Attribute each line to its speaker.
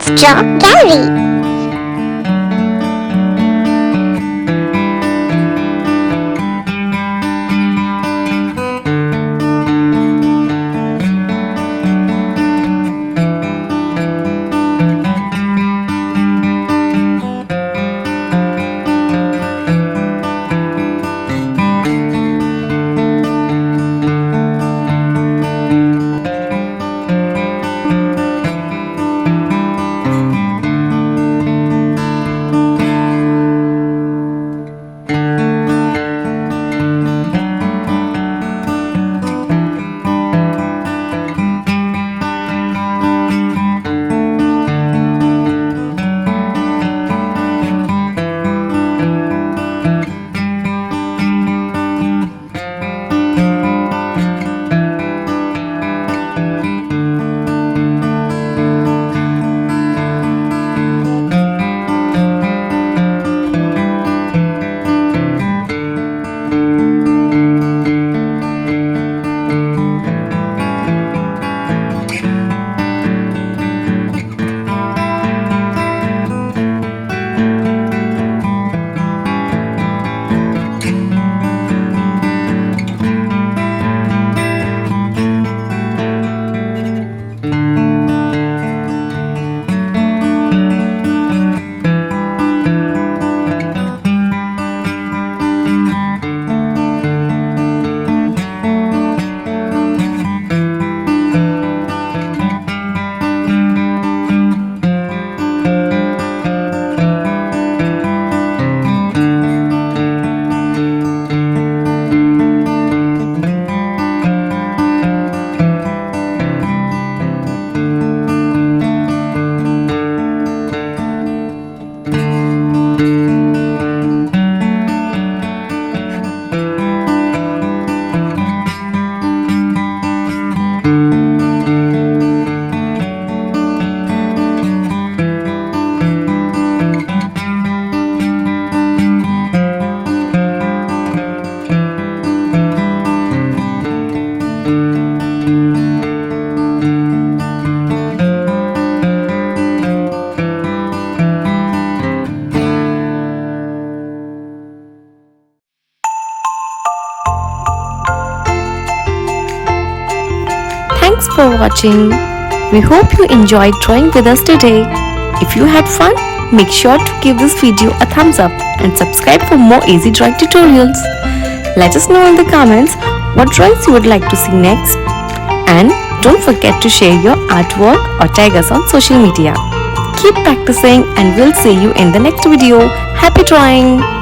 Speaker 1: Let's draw gallery.
Speaker 2: Thanks for watching. We hope you enjoyed drawing with us today. If you had fun, make sure to give this video a thumbs up and subscribe for more easy drawing tutorials. Let us know in the comments what drawings you would like to see next. And don't forget to share your artwork or tag us on social media. Keep practicing and we'll see you in the next video. Happy drawing!